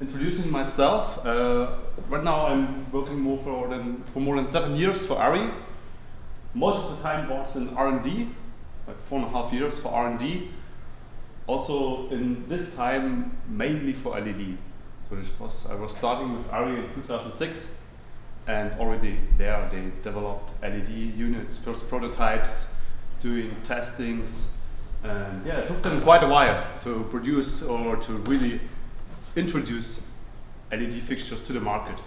introducing myself. Right now I'm working for more than 7 years for Arri. Most of the time was in R&D, like 4.5 years for R&D. Also in this time mainly for LED. So I was starting with Arri in 2006, and already there they developed LED units, first prototypes, doing testings, and yeah, it took them quite a while to produce or to really introduce LED fixtures to the market.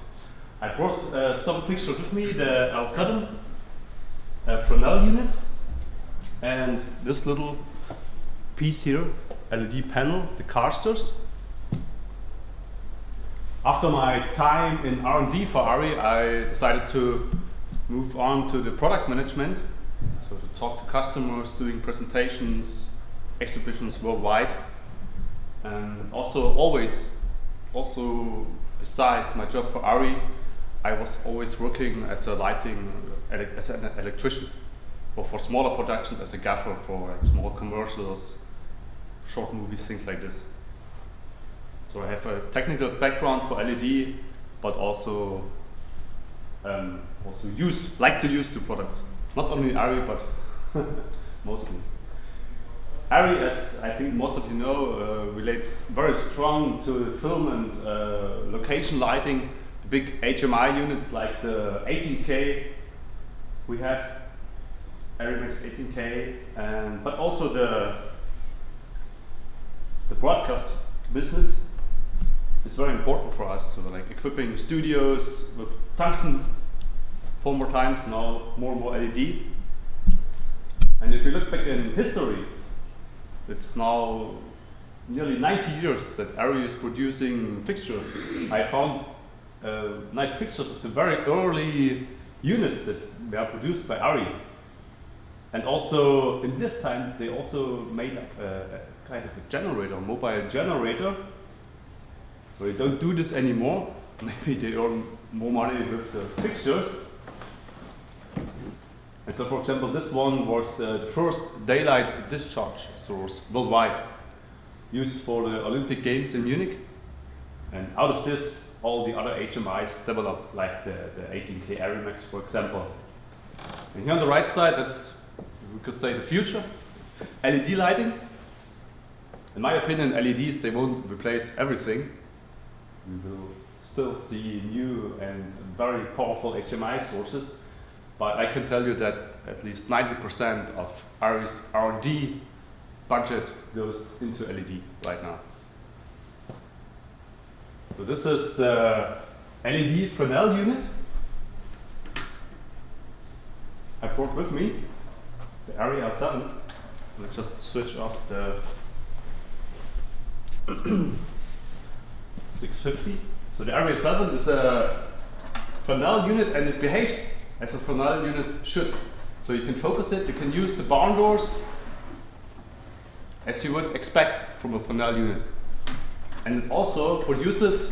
I brought some fixtures with me, the L7 Fresnel unit, and this little piece here, LED panel, the casters. After my time in R&D for Arri, I decided to move on to the product management, so to talk to customers, doing presentations, exhibitions worldwide, and also besides my job for Arri, I was always working as an electrician, or for smaller productions as a gaffer for like small commercials, short movies, things like this. So I have a technical background for LED, but also like to use the product. Not only Arri, but mostly. Arri, as I think most of you know, relates very strong to film and location lighting. The big HMI units like the 18K, we have Arri 18K, but also the broadcast business is very important for us. So like equipping studios with tungsten, former times, now more and more LED. And if you look back in history, it's now nearly 90 years that Arri is producing fixtures. I found nice pictures of the very early units that were produced by Arri. And also in this time they also made a kind of a generator, mobile generator. So they don't do this anymore. Maybe they earn more money with the fixtures. And so, for example, this one was the first daylight discharge source worldwide, used for the Olympic Games in Munich. And out of this, all the other HMIs developed, like the 18K Arri Max, for example. And here on the right side, that's, we could say, the future. LED lighting. In my opinion, LEDs, they won't replace everything. We will still see new and very powerful HMI sources, but I can tell you that at least 90% of Arri's R&D budget goes into LED right now. So this is the LED Fresnel unit I brought with me, the Arri L7. Let's just switch off the 650. So the Arri 7 is a Fresnel unit, and it behaves as a Fresnel unit should. So you can focus it, you can use the barn doors as you would expect from a Fresnel unit. And it also produces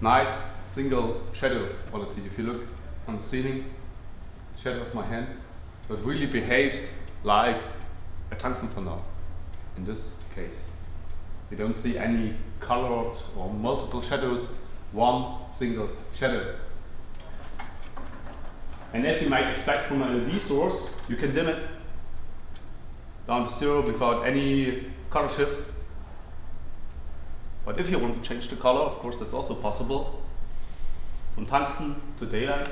nice single shadow quality. If you look on the ceiling, shadow of my hand, it really behaves like a tungsten Fresnel in this case. You don't see any colored or multiple shadows, one single shadow. And as you might expect from an LED source, you can dim it down to 0 without any color shift. But if you want to change the color, of course that's also possible, from tungsten to daylight,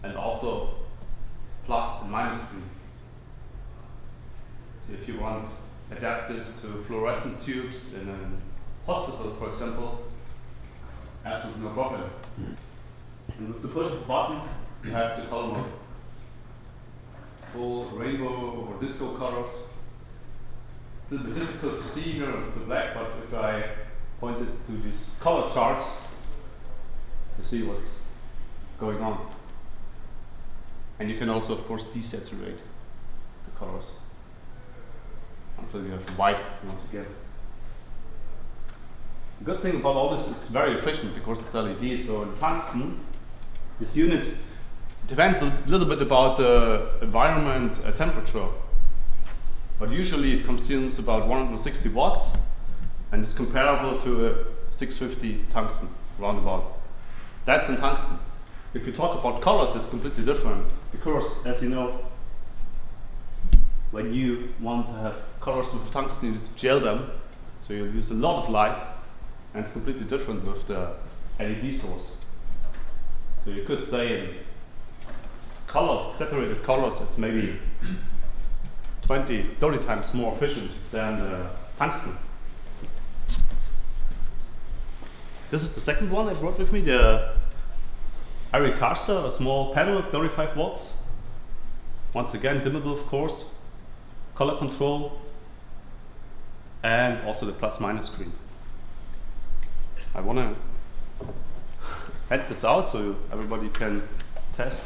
and also plus and minus green. So if you want adapt this to fluorescent tubes in a hospital, for example, absolutely no problem. And with the push of the button, you have the color mode. Full rainbow or disco colors. It's a little bit difficult to see here with the black, but if I point it to these color charts, you see what's going on. And you can also, of course, desaturate the colors until you have white once again. The good thing about all this is it's very efficient because it's LED. So in tungsten, this unit depends a little bit about the environment temperature. But usually it consumes about 160 watts, and it's comparable to a 650 tungsten, roundabout. That's in tungsten. If you talk about colors, it's completely different, because, as you know, when you want to have colors with tungsten, you need to gel them, so you use a lot of light, and it's completely different with the LED source. So you could say in saturated colors, it's maybe 20, 30 times more efficient than tungsten. This is the second one I brought with me, the Arri caster, a small panel, 35 watts. Once again, dimmable, of course, color control, and also the plus-minus screen. I want to hand this out so everybody can test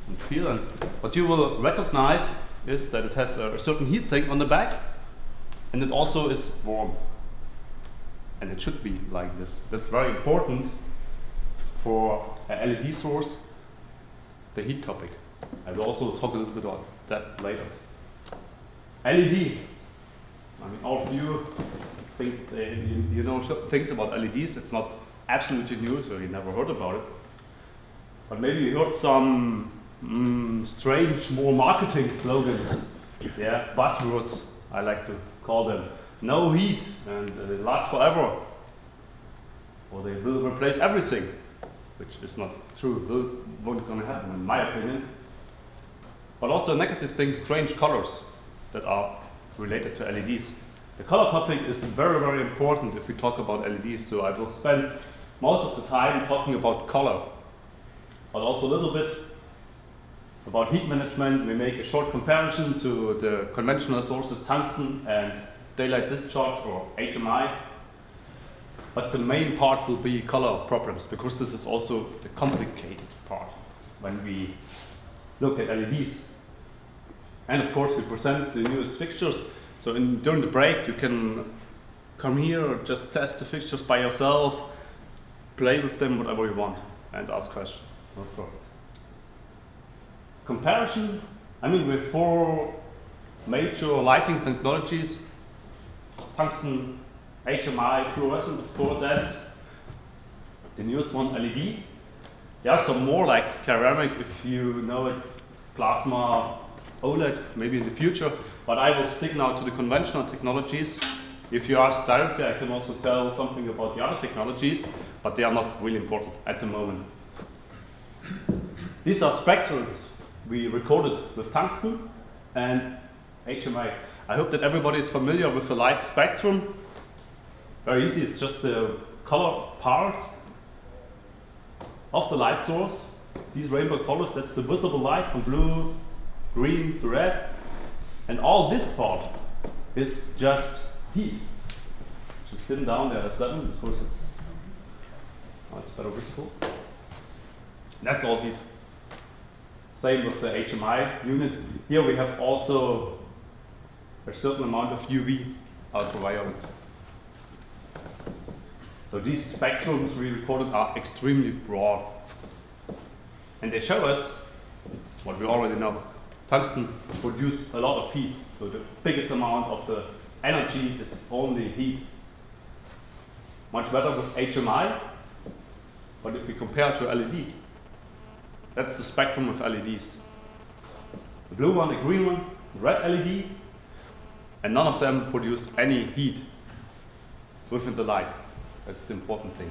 and feel. And what you will recognize is that it has a certain heat sink on the back, and it also is warm. And it should be like this. That's very important for a LED source, the heat topic. I will also talk a little bit about that later. LED. I mean, all of you think you know things about LEDs. It's not absolutely new, so you never heard about it. But maybe you heard some strange, more marketing slogans. Yeah, buzzwords, I like to call them. No heat, and they last forever. Or they will replace everything, which is not true. Won't gonna happen, in my opinion. But also a negative thing, strange colors that are related to LEDs. The color topic is very, very important if we talk about LEDs, so I will spend most of the time talking about color, but also a little bit about heat management. We make a short comparison to the conventional sources, tungsten and daylight discharge, or HMI. But the main part will be color problems, because this is also the complicated part when we look at LEDs. And of course we present the newest fixtures, so during the break you can come here or just test the fixtures by yourself, play with them, whatever you want, and ask questions. No problem. Comparison, I mean, with 4 major lighting technologies: tungsten, HMI, fluorescent, of course, and the newest one, LED. There are some more, like ceramic, if you know it, plasma, OLED, maybe in the future, but I will stick now to the conventional technologies. If you ask directly, I can also tell something about the other technologies, but they are not really important at the moment. These are spectrums we recorded with tungsten and HMI. I hope that everybody is familiar with the light spectrum. Very easy, it's just the color parts of the light source. These rainbow colors, that's the visible light from blue, green to red. And all this part is just heat. Just dim down there, 7, because it's better visible. That's all heat. Same with the HMI unit. Here we have also a certain amount of UV, ultraviolet. So these spectrums we recorded are extremely broad. And they show us what we already know. Tungsten produces a lot of heat, so the biggest amount of the energy is only heat. Much better with HMI, but if we compare to LED, that's the spectrum of LEDs. The blue one, the green one, the red LED, and none of them produce any heat within the light. That's the important thing.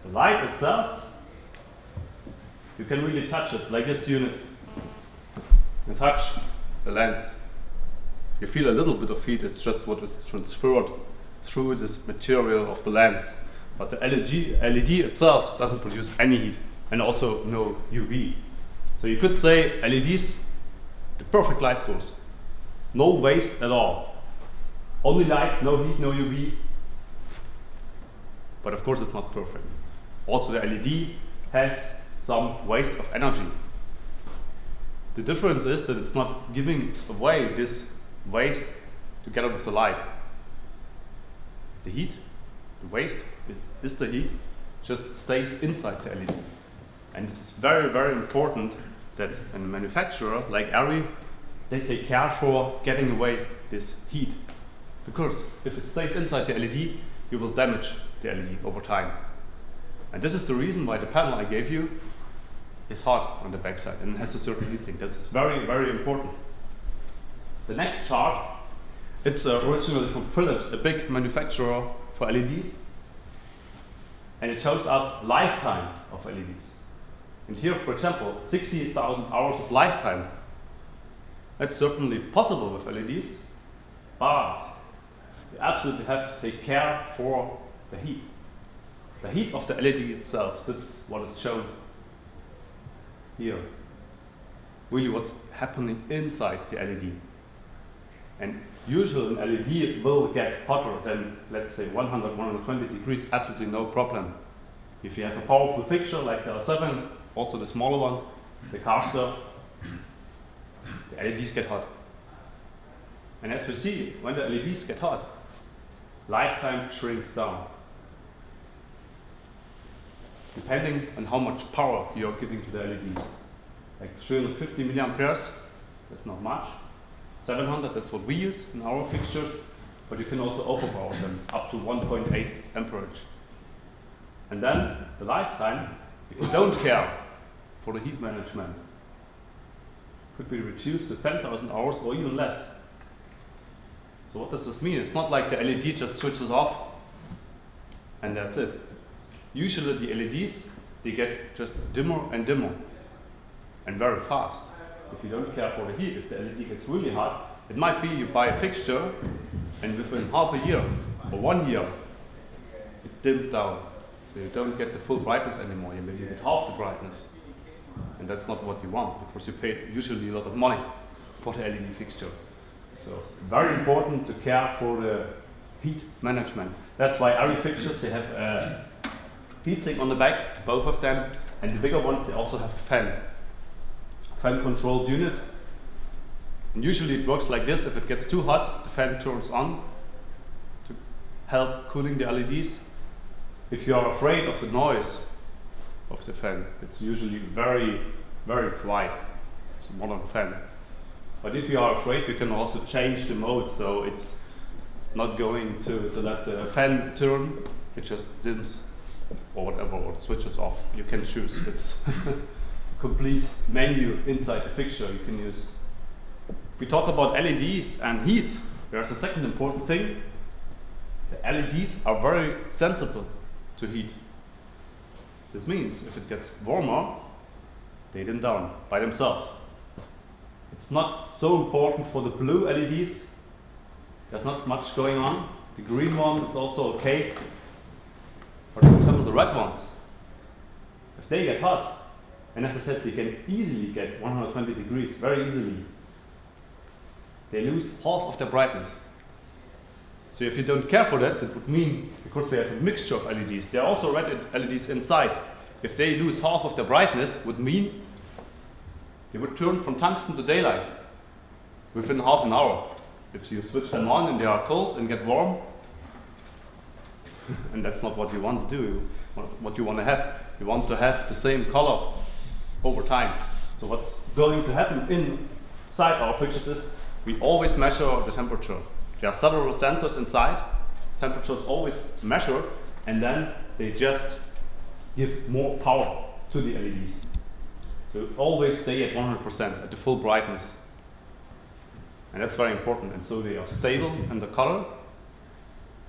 The light itself, you can really touch it, like this unit. You touch the lens. You feel a little bit of heat, it's just what is transferred through this material of the lens. But the LED itself doesn't produce any heat, and also no UV. So you could say LEDs, the perfect light source. No waste at all. Only light, no heat, no UV. But of course it's not perfect. Also the LED has some waste of energy. The difference is that it's not giving away this waste together with the light. The heat, the waste, is the heat, just stays inside the LED. And this is very, very important that a manufacturer like Arri, they take care for getting away this heat. because if it stays inside the LED, you will damage the LED over time. And this is the reason why the panel I gave you is hot on the backside and has a certain heat sink. That's very, very important. The next chart, it's originally from Philips, a big manufacturer for LEDs. And it shows us lifetime of LEDs. And here, for example, 68,000 hours of lifetime. That's certainly possible with LEDs, but you absolutely have to take care for the heat. The heat of the LED itself, that's what is shown here. Really what's happening inside the LED. And usually an LED will get hotter than, let's say, 100, 120 degrees, absolutely no problem. If you have a powerful fixture like the L7, also the smaller one, the Caster, the LEDs get hot. And as we see, when the LEDs get hot, lifetime shrinks down. Depending on how much power you're giving to the LEDs. Like 350 milliamperes, that's not much. 700, that's what we use in our fixtures, but you can also overpower them up to 1.8 amperage. And then the lifetime, if you don't care for the heat management, could be reduced to 10,000 hours or even less. So what does this mean? It's not like the LED just switches off and that's it. Usually the LEDs, they get just dimmer and dimmer and very fast. If you don't care for the heat, if the LED gets really hot, it might be you buy a fixture and within half a year or 1 year, it dims down. So you don't get the full brightness anymore, you maybe get half the brightness. And that's not what you want, because you pay usually a lot of money for the LED fixture. So very important to care for the heat management. That's why Arri fixtures, they have a heatsink on the back, both of them, and the bigger ones, they also have a fan controlled unit. And usually it works like this: if it gets too hot, the fan turns on to help cooling the LEDs. If you are afraid of the noise of the fan, it's usually very, very quiet. It's a modern fan. But if you are afraid, you can also change the mode, so it's not going to let the fan turn, it just dims or whatever, or switches off. You can choose. It's complete menu inside the fixture you can use. If we talk about LEDs and heat, there's a second important thing. The LEDs are very sensitive to heat. This means if it gets warmer, they dim down by themselves. It's not so important for the blue LEDs. There's not much going on. The green one is also okay. But for example, the red ones, if they get hot, and as I said, they can easily get 120 degrees, very easily, they lose half of their brightness. So if you don't care for that, that would mean, because they have a mixture of LEDs, there are also red LEDs inside. If they lose half of their brightness, would mean they would turn from tungsten to daylight within half an hour. If you switch them on and they are cold and get warm, and that's not what you want to do, what you want to have. You want to have the same color over time. So what's going to happen inside our fixtures is we always measure the temperature. There are several sensors inside. Temperature is always measured, and then they just give more power to the LEDs. So always stay at 100% at the full brightness. And that's very important. And so they are stable in the color.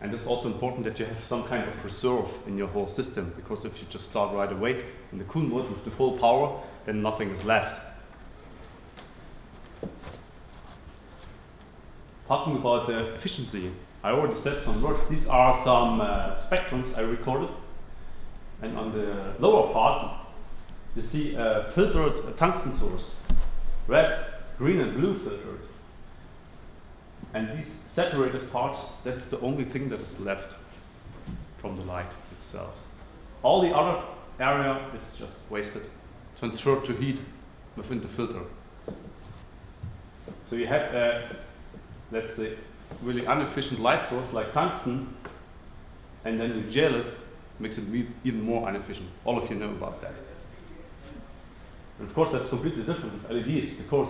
And it's also important that you have some kind of reserve in your whole system, because if you just start right away in the cool mode with the full power, then nothing is left. Talking about the efficiency, I already said converts. These are some spectrums I recorded. And on the lower part, you see a filtered tungsten source. Red, green and blue filtered. And these saturated parts, that's the only thing that is left from the light itself. All the other area is just wasted, transferred to heat within the filter. So you have a, let's say, really inefficient light source like tungsten, and then you gel it, makes it even more inefficient. All of you know about that. And of course that's completely different with LEDs, because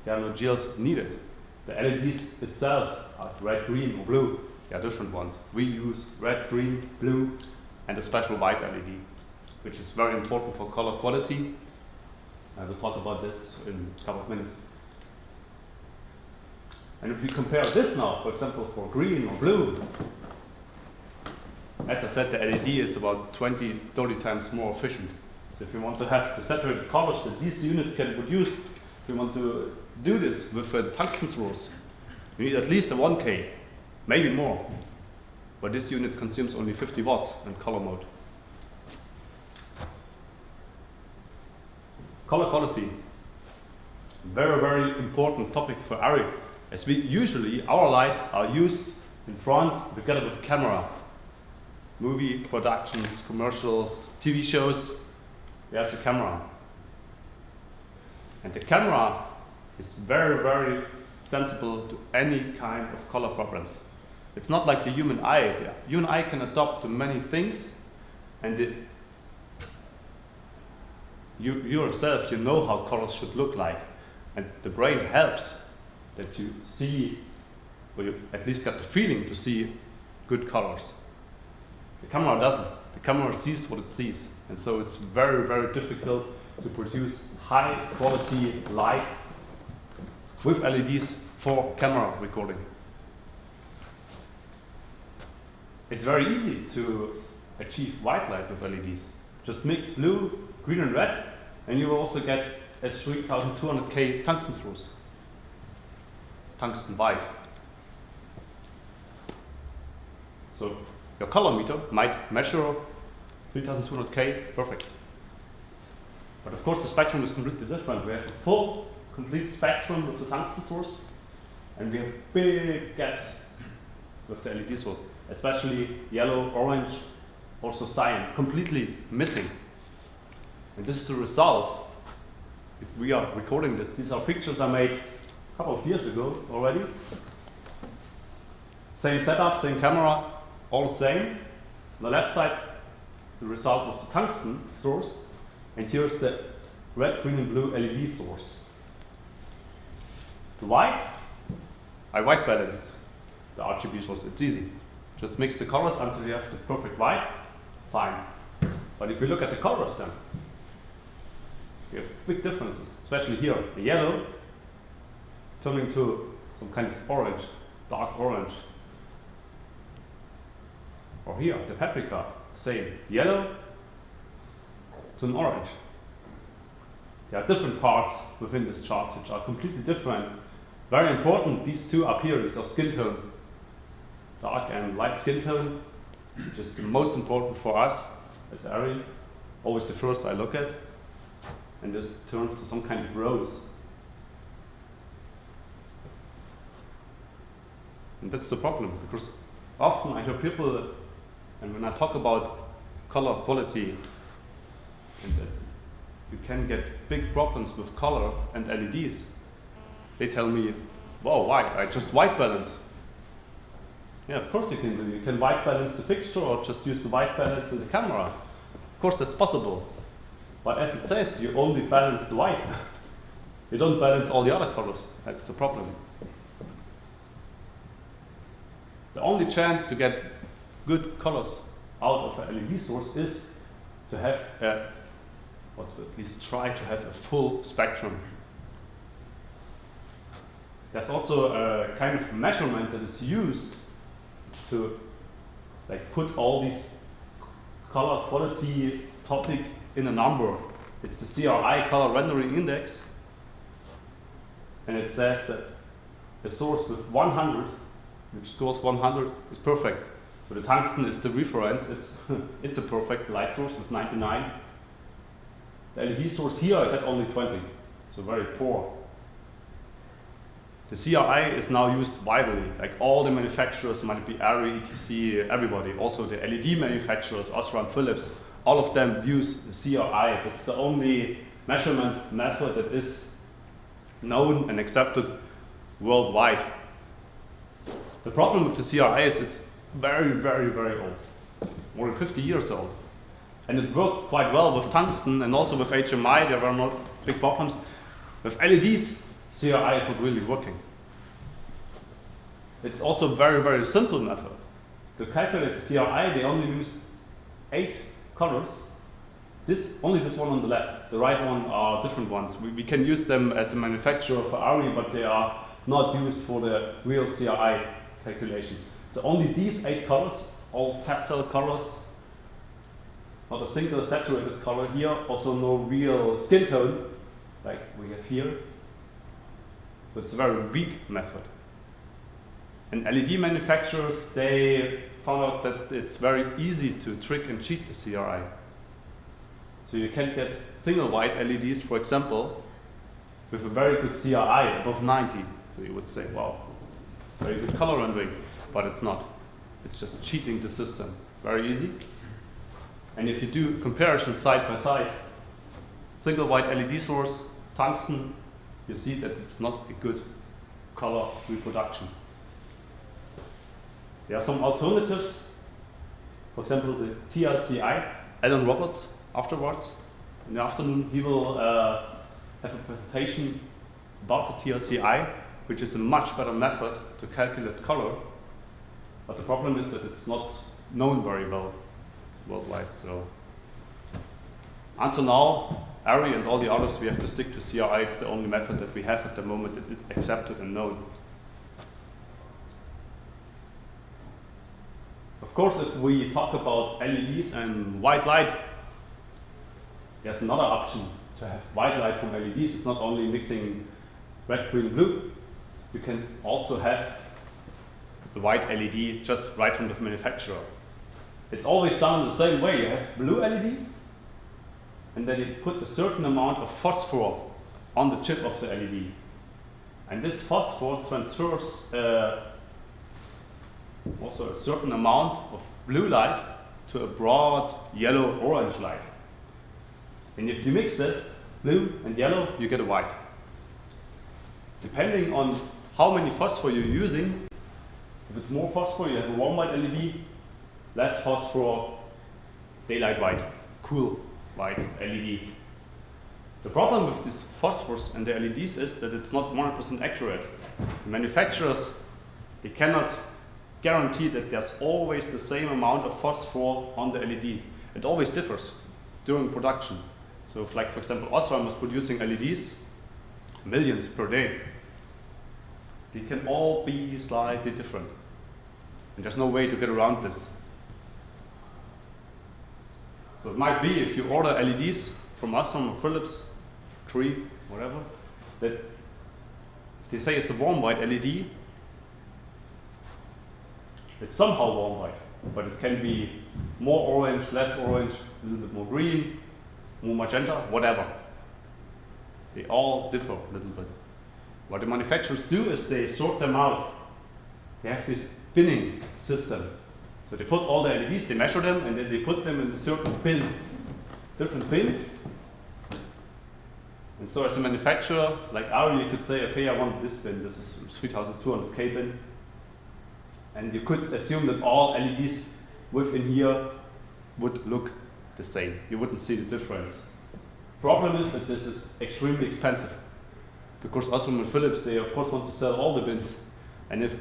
there are no gels needed. The LEDs itself are red, green, or blue. They are different ones. We use red, green, blue, and a special white LED, which is very important for color quality. I will talk about this in a couple of minutes. And if we compare this now, for example, for green or blue, as I said, the LED is about 20, 30 times more efficient. So if you want to have the separated colors that this unit can produce, if you want to do this with tungsten source, you need at least a 1K, maybe more. But this unit consumes only 50 watts in color mode. Color quality, very, very important topic for Arri, as we usually, our lights are used in front together with camera. Movie productions, commercials, TV shows, there's a camera. And the camera is very, very sensible to any kind of color problems. It's not like the human eye. The human eye can adapt to many things, and you yourself, you know how colors should look like. And the brain helps that you see, or you at least get the feeling to see good colors. The camera doesn't. The camera sees what it sees. And so it's very, very difficult to produce high quality light with LEDs for camera recording. It's very easy to achieve white light with LEDs. Just mix blue, green and red, and you will also get a 3200K tungsten source. Tungsten white. So your color meter might measure 3200K, perfect. But of course the spectrum is completely different. We have a full, complete spectrum with the tungsten source, and we have big gaps with the LED source, especially yellow, orange, also cyan, completely missing. And this is the result. If we are recording this, these are pictures I made a couple of years ago already. Same setup, same camera, all the same. On the left side, the result was the tungsten source, and here's the red, green, and blue LED source. The white, I white balanced the RGB source. It's easy. Just mix the colors until you have the perfect white, fine. But if we look at the colors then, we have big differences, especially here. The yellow turning to some kind of orange, dark orange. Or here, the paprika, same, yellow to an orange. There are different parts within this chart which are completely different. Very important, these two up here, these are skin tone. Dark and light skin tone, which is the most important for us as Arri. Always the first I look at. And this turns to some kind of rose. And that's the problem, because often I hear people, and when I talk about color quality, and that you can get big problems with color and LEDs, they tell me, wow, why? I just white balance. Yeah, of course you can do. You can white balance the fixture or just use the white balance in the camera. Of course that's possible. But as it says, you only balance the white. You don't balance all the other colors. That's the problem. The only chance to get good colors out of an LED source is to have or to at least try to have a full spectrum. There's also a kind of measurement that is used to put all these color quality topic in a number. It's the CRI, color rendering index, and it says that a source with 100, which scores 100, is perfect. So the tungsten is the reference. It's a perfect light source with 99. The LED source here I got only 20, so very poor. The CRI is now used widely, like all the manufacturers, might be Arri, ETC, everybody, also the LED manufacturers, Osram, Philips, all of them use the CRI. It's the only measurement method that is known and accepted worldwide. The problem with the CRI is it's very, very, very old, more than 50 years old. And it worked quite well with tungsten and also with HMI, there were no big problems. With LEDs, CRI is not really working. It's also a very, very simple method. To calculate the CRI, they only use 8 colors. Only this one on the left. The right one are different ones. We can use them as a manufacturer for Arri, but they are not used for the real CRI calculation. So only these 8 colors, all pastel colors, not a single saturated color here, also no real skin tone, like we have here. So it's a very weak method. And LED manufacturers, they found out that it's very easy to trick and cheat the CRI. So you can get single white LEDs, for example, with a very good CRI above 90. So you would say, wow, very good color rendering, but it's not. It's just cheating the system. Very easy. And if you do comparison side by side, single white LED source, tungsten, you see that it's not a good color reproduction. There are some alternatives. For example, the TLCI, Alan Roberts, afterwards, in the afternoon, he will have a presentation about the TLCI, which is a much better method to calculate color. But the problem is that it's not known very well worldwide. So until now, Arri and all the others, we have to stick to CRI. It's the only method that we have at the moment that is accepted and known. Of course, if we talk about LEDs and white light, there's another option to have white light from LEDs. It's not only mixing red, green, blue. You can also have the white LED just right from the manufacturer. It's always done the same way. You have blue LEDs, and then you put a certain amount of phosphor on the chip of the LED. And this phosphor transfers also a certain amount of blue light to a broad yellow-orange light. And if you mix that, blue and yellow, you get a white. Depending on how many phosphor you're using, if it's more phosphor, you have a warm white LED, less phosphor, daylight white, cool white LED. The problem with these phosphors and the LEDs is that it's not 100% accurate. The manufacturers, they cannot guarantee that there's always the same amount of phosphor on the LED. It always differs during production. So if, like, for example, Osram was producing LEDs, millions per day, they can all be slightly different. And there's no way to get around this. So it might be, if you order LEDs from Osram or Philips, Cree, whatever, that they say it's a warm white LED. It's somehow warm white, but it can be more orange, less orange, a little bit more green, more magenta, whatever. They all differ a little bit. What the manufacturers do is they sort them out. They have this binning system. So they put all the LEDs, they measure them, and then they put them in a certain bin, different bins. And so as a manufacturer, like Arri, you could say, okay, I want this bin, this is 3200K bin. And you could assume that all LEDs within here would look the same. You wouldn't see the difference. Problem is that this is extremely expensive. Because Osram and Philips, they of course want to sell all the bins. And if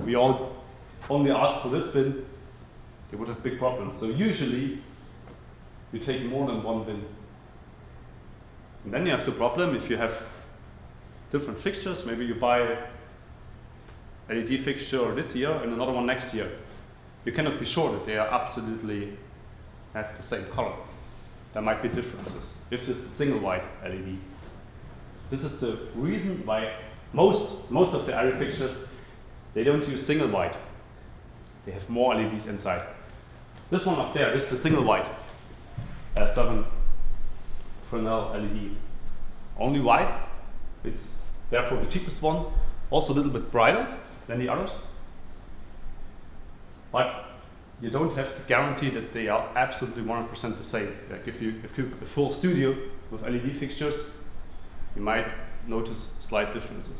we all only ask for this bin, they would have big problems. So usually, you take more than one bin. And then you have the problem if you have different fixtures. Maybe you buy LED fixture this year and another one next year. You cannot be sure that they are absolutely have the same color. There might be differences if it's a single white LED. This is the reason why most of the Arri fixtures, they don't use single white. They have more LEDs inside. This one up there, it's a single white 7 Fresnel LED. Only white. It's therefore the cheapest one. Also a little bit brighter than the others. But you don't have to guarantee that they are absolutely 100% the same. Like if you equip a full studio with LED fixtures, you might notice slight differences.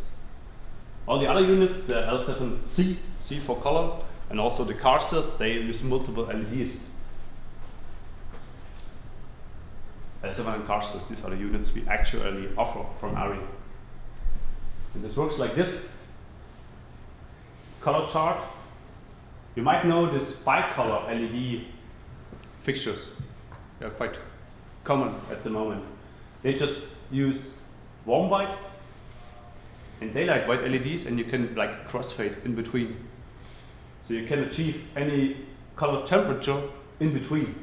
All the other units, the L7C, C for color, and also the Carsters, they use multiple LEDs. L7 and Carsters, these are the units we actually offer from Arri. And this works like this. color chart. You might know this bicolor LED fixtures. They are quite common at the moment. They just use warm white and daylight white LEDs, and you can like crossfade in between. So you can achieve any color temperature in between.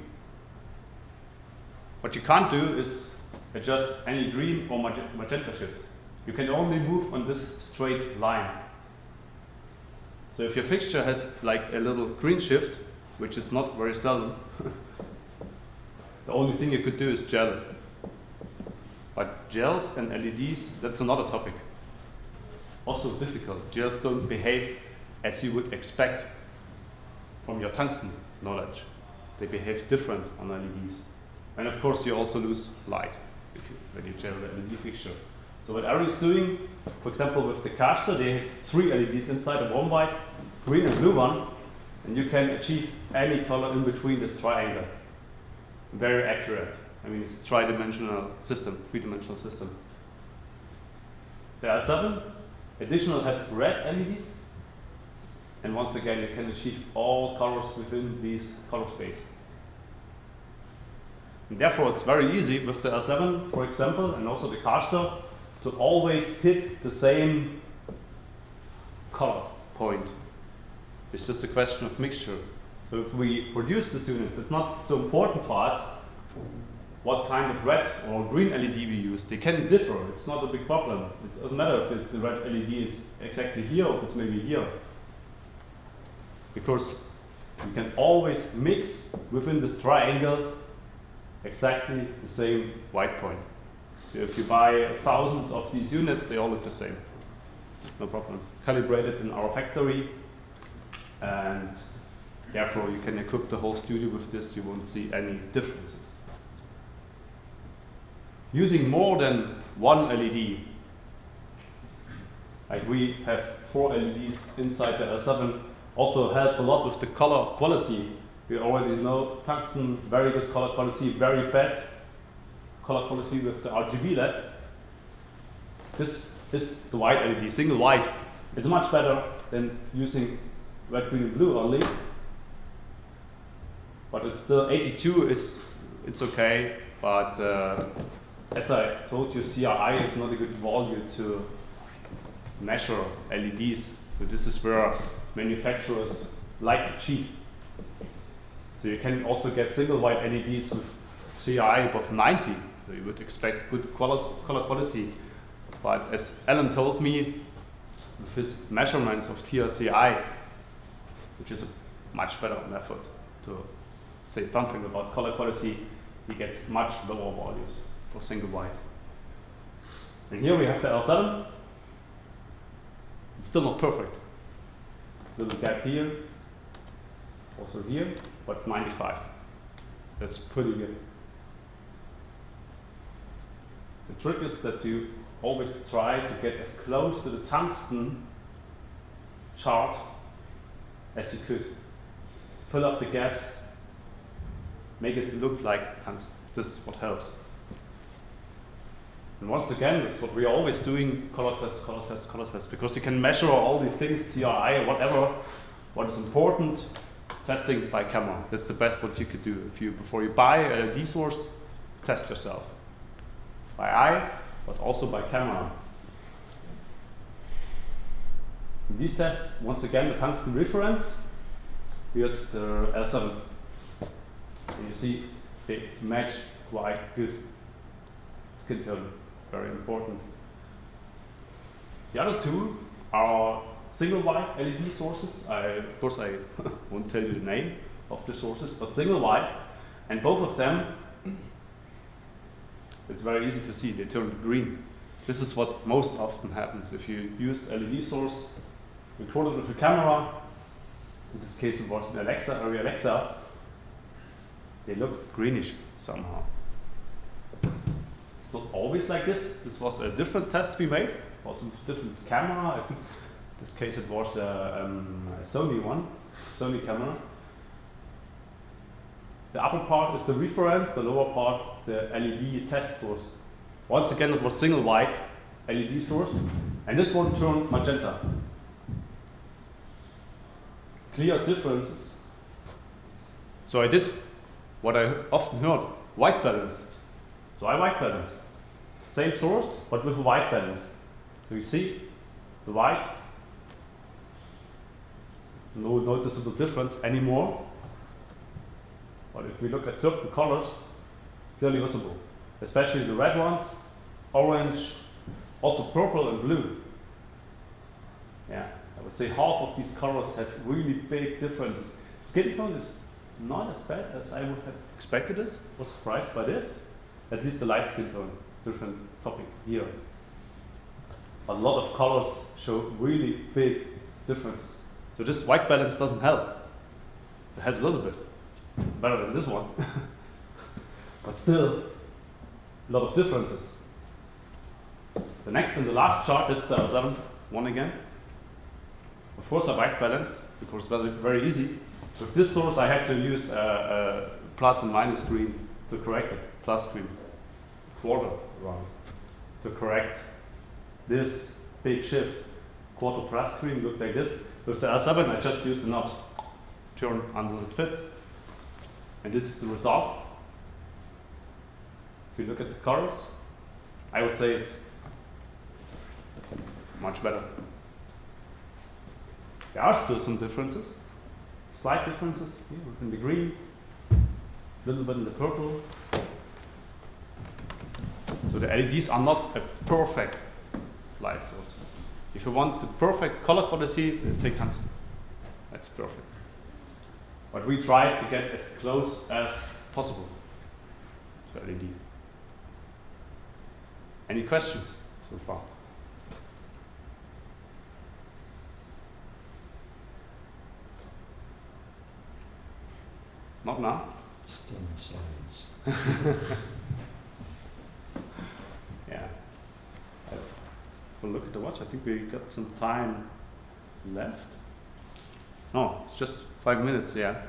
What you can't do is adjust any green or magenta shift. You can only move on this straight line. So if your fixture has like a little green shift, which is not very seldom, the only thing you could do is gel it. But gels and LEDs, that's another topic. Also difficult. Gels don't behave as you would expect from your tungsten knowledge. They behave different on LEDs. And of course you also lose light when you gel the LED fixture. So what Arri is doing, for example with the caster, they have 3 LEDs inside, a warm white, green and blue one, and you can achieve any color in between this triangle. Very accurate. I mean, it's a three-dimensional system. The L7 additional has red LEDs, and once again you can achieve all colors within this color space. And therefore it's very easy with the L7, for example, and also the caster, to always hit the same color point. It's just a question of mixture. So if we produce this unit, it's not so important for us what kind of red or green LED we use. They can differ, it's not a big problem. It doesn't matter if the red LED is exactly here or if it's maybe here. Because you can always mix within this triangle exactly the same white point. So if you buy thousands of these units, they all look the same. No problem. Calibrated in our factory, and therefore you can equip the whole studio with this, you won't see any differences. Using more than one LED, like we have 4 LEDs inside the L7, also helps a lot with the color quality. We already know tungsten, very good color quality, very bad color quality with the RGB LED. This is the white LED, single white. It's much better than using red, green and blue only. But it's still 82 it's okay, but as I told you, CRI is not a good value to measure LEDs. So this is where manufacturers like to cheat. So you can also get single white LEDs with CRI above 90. So you would expect good color quality. But as Alan told me, with his measurements of TRCI, which is a much better method to say something about color quality, he gets much lower values for single white. And here we have the L7. It's still not perfect. Little gap here, also here, but 95. That's pretty good. The trick is that you always try to get as close to the tungsten chart as you could. Fill up the gaps, make it look like tungsten. This is what helps. And once again, it's what we're always doing, color test, because you can measure all the things, CRI or whatever, what is important, testing by camera. That's the best what you could do. Before you buy a LED source, test yourself. By eye, but also by camera. In these tests, once again, the tungsten reference, here's the L7. And you see, they match quite good. Skin tone, very important. The other two are single white LED sources. Of course, I won't tell you the name of the sources, but single white. And both of them, it's very easy to see, they turn green. This is what most often happens if you use LED source, record it with a camera. In this case it was an Arri Alexa. They look greenish somehow. It's not always like this. This was a different test we made, also with a different camera. I think in this case it was a Sony camera. The upper part is the reference, the lower part the LED test source. Once again, it was single white LED source, and this one turned magenta. clear differences. So I did what I often heard, white balance. So I white balanced. Same source, but with a white balance. So you see the white, no noticeable difference anymore. But if we look at certain colors, clearly visible. Especially the red ones, orange, also purple and blue. Yeah, I would say half of these colors have really big differences. Skin tone is not as bad as I would have expected it. Was surprised by this. At least the light skin tone, different topic here. A lot of colors show really big differences. So this white balance doesn't help. It helps a little bit. Better than this one. But still, a lot of differences. The next and the last chart, it's the L7 one again. Of course I white balance, because it's very easy. With this source I had to use a plus and minus green to correct it. Plus green, quarter around, to correct this big shift. Quarter plus green looked like this. With the L7 I just used a notch, turn until it fits. And this is the result. If you look at the colors, I would say it's much better. There are still some differences, slight differences here within the green, a little bit in the purple. So the LEDs are not a perfect light source. If you want the perfect color quality, take tungsten. That's perfect. But we try to get as close as possible to LED. Any questions so far? Not now? Still in silence. Yeah. We'll look at the watch. I think we got some time left. No, it's just 5 minutes, yeah.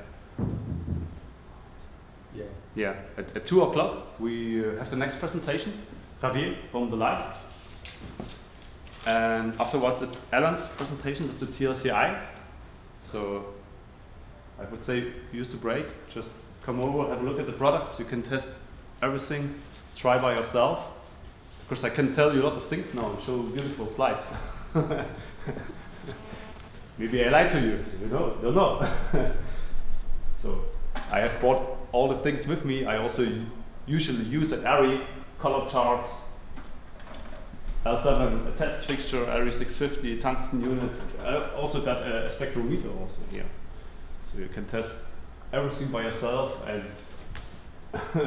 Yeah. Yeah, at 2 o'clock we have the next presentation, Javier from the lab. And afterwards it's Alan's presentation of the TLCI. So I would say use the break, just come over, have a look at the products, you can test everything, try by yourself. Because I can tell you a lot of things now and show beautiful slides. Maybe I lied to you, you know, don't know. So I have brought all the things with me. I also usually use at Arri color charts, L7 a test fixture, Arri 650 tungsten unit. I also got a spectrometer also here. So you can test everything by yourself and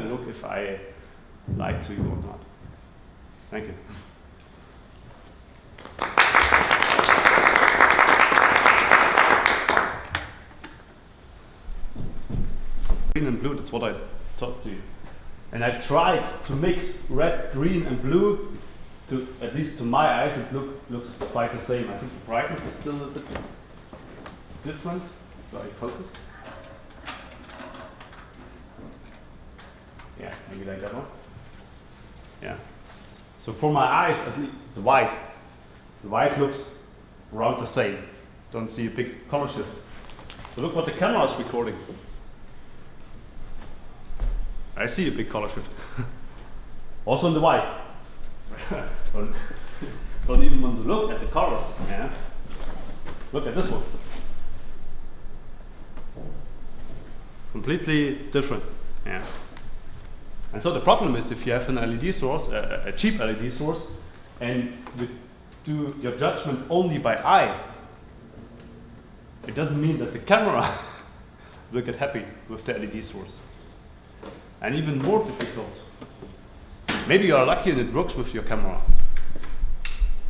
look if I lie to you or not. Thank you. Green and blue, that's what I taught you. And I tried to mix red, green and blue to, at least to my eyes, it looks quite the same. I think the brightness is still a bit different, so I focus. Yeah, maybe like that one. Yeah. So for my eyes, at least the white looks around the same. Don't see a big color shift. So look what the camera is recording. I see a big color shift. Also in the white. Don't even want to look at the colors. Yeah. Look at this one. Completely different. Yeah. And so the problem is if you have an LED source, a cheap LED source, and you do your judgment only by eye, it doesn't mean that the camera will get happy with the LED source. And even more difficult, maybe you are lucky and it works with your camera.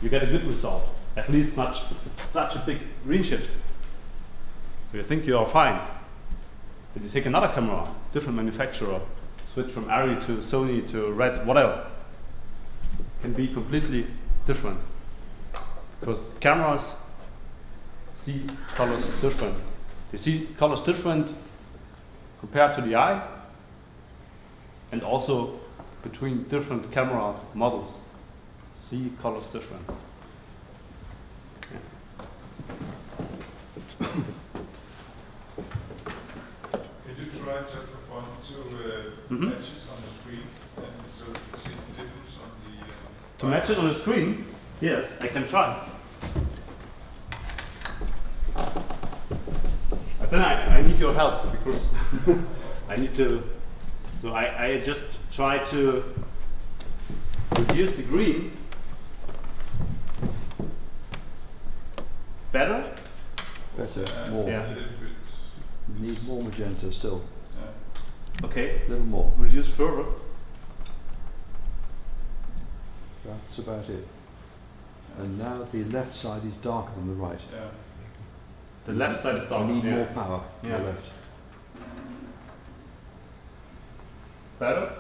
You get a good result, at least not such a big green shift. So you think you are fine. But you take another camera, different manufacturer, switch from Arri to Sony to Red, whatever. It can be completely different. Because cameras see colors different. They see colors different compared to the eye, and also between different camera models. See colors different. Yeah. try just for fun to Mhm. match it on the screen, and so you can see the difference on the. To match it on the screen? Yes, I can try. But then I need your help because I need to. So I just try to reduce the green better. Better, more. Yeah. A little bit. You need more magenta still. Okay, A little more. reduce further. That's about it. And now the left side is darker than the right. Yeah. The left side is You down. need Yeah. more power on Yeah. the left. Better?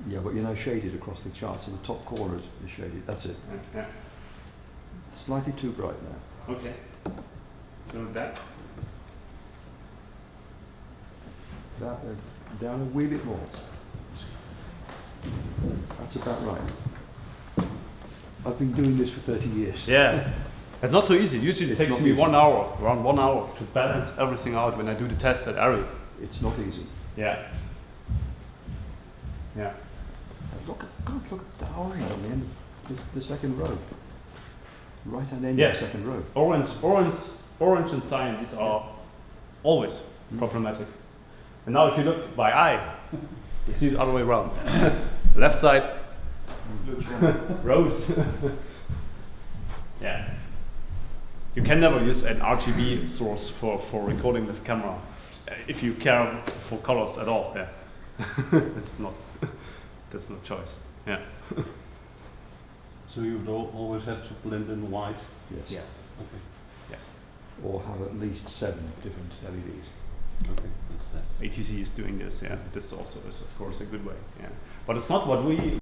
Yeah, but you're now shaded across the chart, so the top corner is shaded. That's it. Yeah. Slightly too bright now. Okay. Do that. Down a wee bit more. That's about right. I've been doing this for 30 years. Yeah. It's not too easy. Usually it It's takes not me easy. 1 hour, around 1 hour, to balance everything out when I do the test at Arri. It's not easy. Yeah. Yeah. Look at the orange on the end of the second row. Right hand end Yes. of the second row. Orange and cyan, these are always problematic. And now if you look by eye, you see the other way around. Left side, Looks wrong. rose. Yeah. You can never use an RGB source for recording with camera if you care for colors at all. Yeah. That's not choice. Yeah. So you would always have to blend in white? Yes. Yes. Okay, Yes. Or have at least 7 different LEDs. okay, that's that. ATC is doing this. Yeah. This also is of course a good way. Yeah. But it's not what we